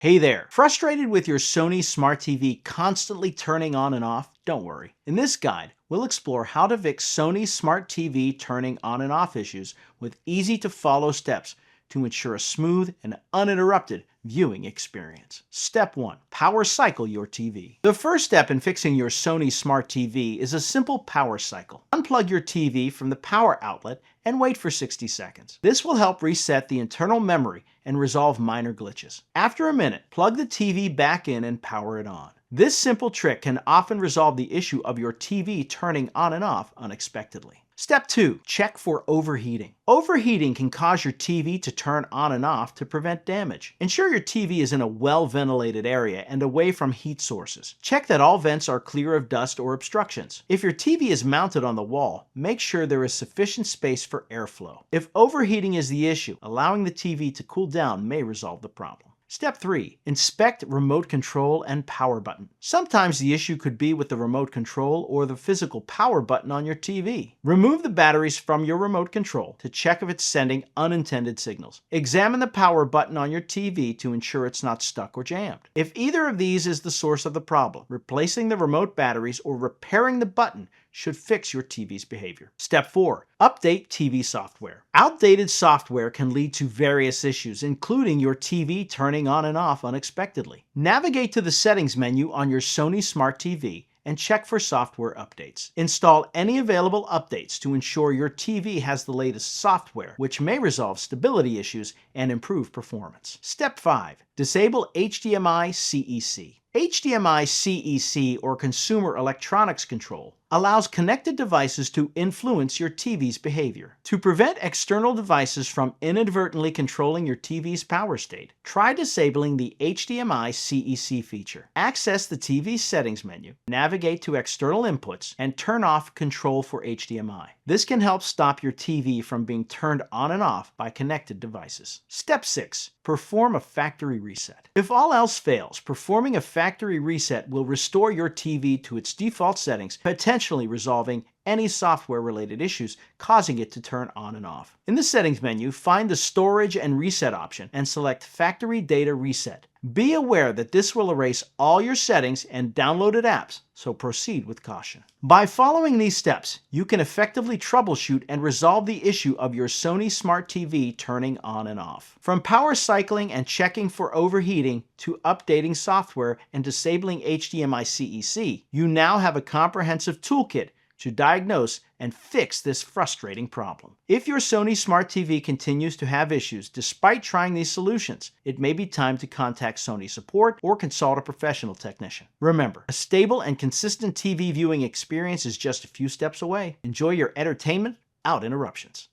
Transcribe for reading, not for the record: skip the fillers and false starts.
Hey there! Frustrated with your Sony Smart TV constantly turning on and off? Don't worry. In this guide, we'll explore how to fix Sony Smart TV turning on and off issues with easy-to-follow steps to ensure a smooth and uninterrupted viewing experience. Step 1. Power cycle your TV. The first step in fixing your Sony Smart TV is a simple power cycle. Unplug your TV from the power outlet and wait for 60 seconds. This will help reset the internal memory and resolve minor glitches. After a minute, plug the TV back in and power it on. This simple trick can often resolve the issue of your TV turning on and off unexpectedly. Step 2. Check for overheating. Overheating can cause your TV to turn on and off to prevent damage. Ensure your TV is in a well-ventilated area and away from heat sources. Check that all vents are clear of dust or obstructions. If your TV is mounted on the wall, make sure there is sufficient space for airflow. If overheating is the issue, allowing the TV to cool down may resolve the problem. Step 3. Inspect remote control and power button. Sometimes the issue could be with the remote control or the physical power button on your TV. Remove the batteries from your remote control to check if it's sending unintended signals. Examine the power button on your TV to ensure it's not stuck or jammed. If either of these is the source of the problem, replacing the remote batteries or repairing the button should fix your TV's behavior. Step 4. Update TV software. Outdated software can lead to various issues, including your TV turning on and off unexpectedly. Navigate to the settings menu on your Sony Smart TV and check for software updates. Install any available updates to ensure your TV has the latest software, which may resolve stability issues and improve performance. Step 5. Disable HDMI CEC. HDMI CEC, or Consumer Electronics Control, allows connected devices to influence your TV's behavior. To prevent external devices from inadvertently controlling your TV's power state, try disabling the HDMI CEC feature. Access the TV settings menu, navigate to external inputs, and turn off Control for HDMI. This can help stop your TV from being turned on and off by connected devices. Step 6. Perform a factory reset. If all else fails, performing a factory reset will restore your TV to its default settings, potentially resolving any software-related issues causing it to turn on and off. In the settings menu, find the Storage and Reset option and select Factory Data Reset. Be aware that this will erase all your settings and downloaded apps, so proceed with caution. By following these steps, you can effectively troubleshoot and resolve the issue of your Sony Smart TV turning on and off. From power cycling and checking for overheating to updating software and disabling HDMI CEC, you now have a comprehensive toolkit to diagnose and fix this frustrating problem. If your Sony Smart TV continues to have issues despite trying these solutions, it may be time to contact Sony support or consult a professional technician. Remember, a stable and consistent TV viewing experience is just a few steps away. Enjoy your entertainment without interruptions.